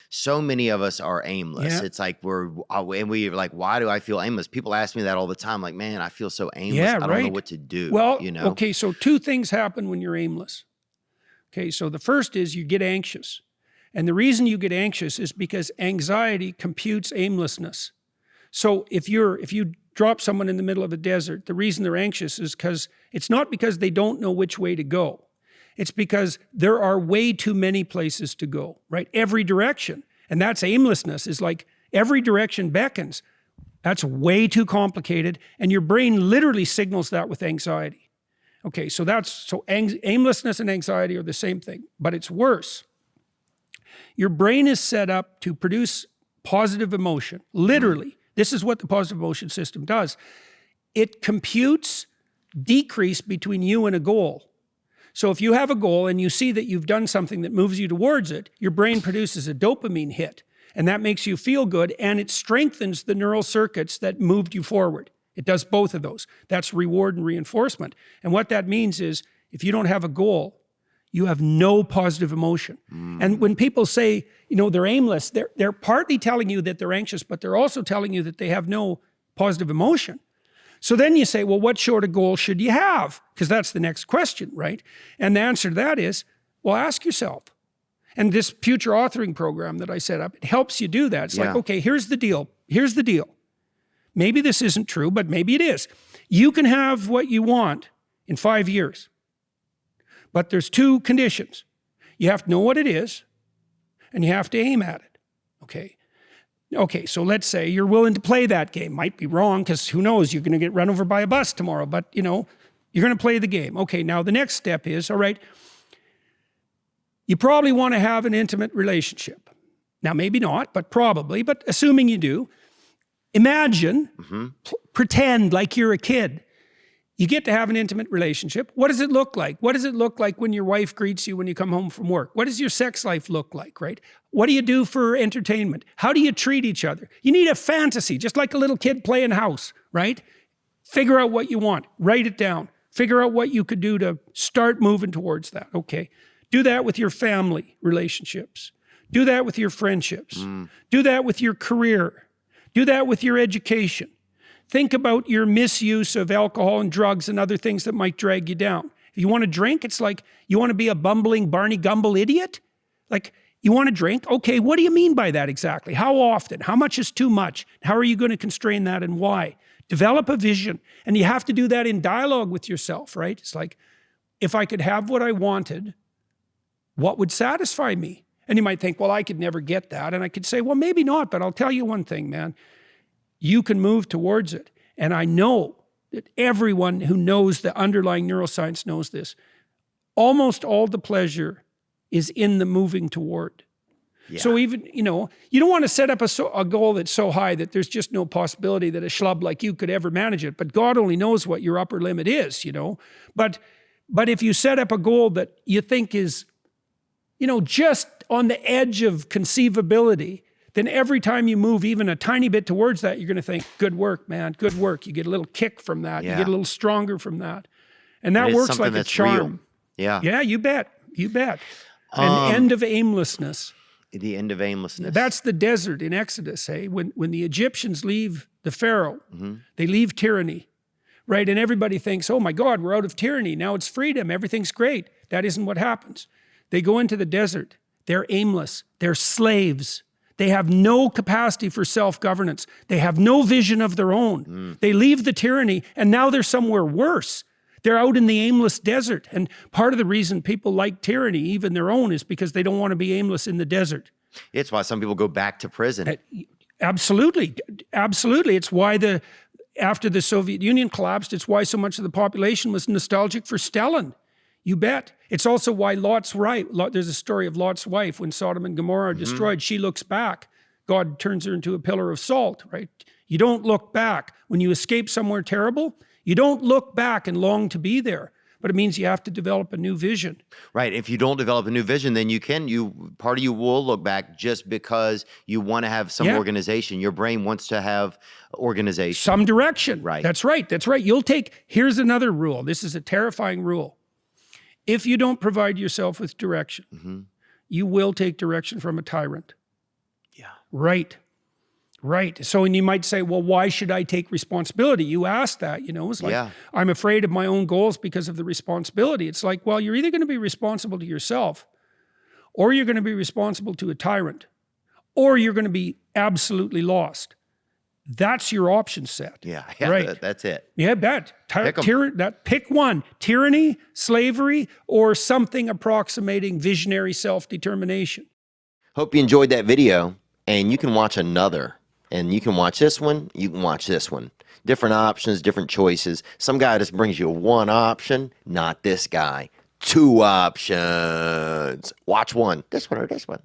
so many of us are aimless. Yeah. It's like we're like, why do I feel aimless? People ask me that all the time. Like, man, I feel so aimless. Yeah, I don't know what to do. Well, you know? okay, so two things happen when you're aimless. Okay, so the first is you get anxious. And the reason you get anxious is because anxiety computes aimlessness. So if you drop someone in the middle of a desert, the reason they're anxious is because it's not because they don't know which way to go. It's because there are way too many places to go, right? Every direction. And that's aimlessness, is like every direction beckons. That's way too complicated. And your brain literally signals that with anxiety. Okay, so aimlessness and anxiety are the same thing, but it's worse. Your brain is set up to produce positive emotion. Literally, this is what the positive emotion system does. It computes decrease between you and a goal. So if you have a goal and you see that you've done something that moves you towards it, your brain produces a dopamine hit, and that makes you feel good, and it strengthens the neural circuits that moved you forward. It does both of those. That's reward and reinforcement. And what that means is, if you don't have a goal, you have no positive emotion. And when people say, you know, they're aimless, they're partly telling you that they're anxious, but they're also telling you that they have no positive emotion. So then you say, well, what sort of goal should you have? Because that's the next question, right? And the answer to that is, well, ask yourself. And this future authoring program that I set up, it helps you do that. It's like, okay, here's the deal. Here's the deal. Maybe this isn't true, but maybe it is. You can have what you want in 5 years. But there's two conditions. You have to know what it is, and you have to aim at it, okay? Okay, so let's say you're willing to play that game. Might be wrong, because who knows, you're going to get run over by a bus tomorrow, but you know, you're going to play the game. Okay, now the next step is, all right, you probably want to have an intimate relationship. Now maybe not, but probably, but assuming you do, imagine, pretend like you're a kid. You get to have an intimate relationship. What does it look like? What does it look like when your wife greets you when you come home from work? What does your sex life look like, right? What do you do for entertainment? How do you treat each other? You need a fantasy, just like a little kid playing house, right? Figure out what you want. Write it down. Figure out what you could do to start moving towards that, okay? Do that with your family relationships. Do that with your friendships. Do that with your career. Do that with your education. Think about your misuse of alcohol and drugs and other things that might drag you down. If you want to drink, it's like, you want to be a bumbling Barney Gumble idiot? Like, you want to drink? Okay, what do you mean by that exactly? How often? How much is too much? How are you going to constrain that, and why? Develop a vision. And you have to do that in dialogue with yourself, right? It's like, if I could have what I wanted, what would satisfy me? And you might think, well, I could never get that. And I could say, well, maybe not, but I'll tell you one thing, man. You can move towards it. And I know that everyone who knows the underlying neuroscience knows this. Almost all the pleasure is in the moving toward. So even, you know, you don't want to set up a goal that's so high that there's just no possibility that a schlub like you could ever manage it. But God only knows what your upper limit is, you know. But if you set up a goal that you think is, you know, just on the edge of conceivability, then every time you move even a tiny bit towards that, you're going to think, good work, man, good work. You get a little kick from that. You get a little stronger from that. And that works like a charm. Real. Yeah, you bet. You bet. An end of aimlessness. The end of aimlessness. That's the desert in Exodus, hey? When the Egyptians leave the Pharaoh, they leave tyranny, right? And everybody thinks, oh my God, we're out of tyranny. Now it's freedom. Everything's great. That isn't what happens. They go into the desert. They're aimless. They're slaves. They have no capacity for self-governance. They have no vision of their own. They leave the tyranny, and now they're somewhere worse. They're out in the aimless desert. And part of the reason people like tyranny, even their own, is because they don't want to be aimless in the desert. It's why some people go back to prison. Absolutely. Absolutely. It's why after the Soviet Union collapsed, it's why so much of the population was nostalgic for Stalin. You bet. It's also why Lot's right. There's a story of Lot's wife when Sodom and Gomorrah are destroyed. She looks back. God turns her into a pillar of salt, right? You don't look back. When you escape somewhere terrible, you don't look back and long to be there. But it means you have to develop a new vision. Right. If you don't develop a new vision, then part of you will look back just because you want to have some organization. Your brain wants to have organization. Some direction. Right. That's right. That's right. Here's another rule. This is a terrifying rule. If you don't provide yourself with direction, you will take direction from a tyrant. Right. Right. So, and you might say, well, why should I take responsibility? You asked that, you know, it's like, I'm afraid of my own goals because of the responsibility. It's like, well, you're either going to be responsible to yourself, or you're going to be responsible to a tyrant, or you're going to be absolutely lost. That's your option set. Yeah. Right. That's it. Yeah, pick one: tyranny, slavery, or something approximating visionary self-determination. Hope you enjoyed that video, and you can watch another. And you can watch this one, you can watch this one. Different options, different choices. Some guy just brings you one option, not this guy. Two options. Watch one, this one or this one.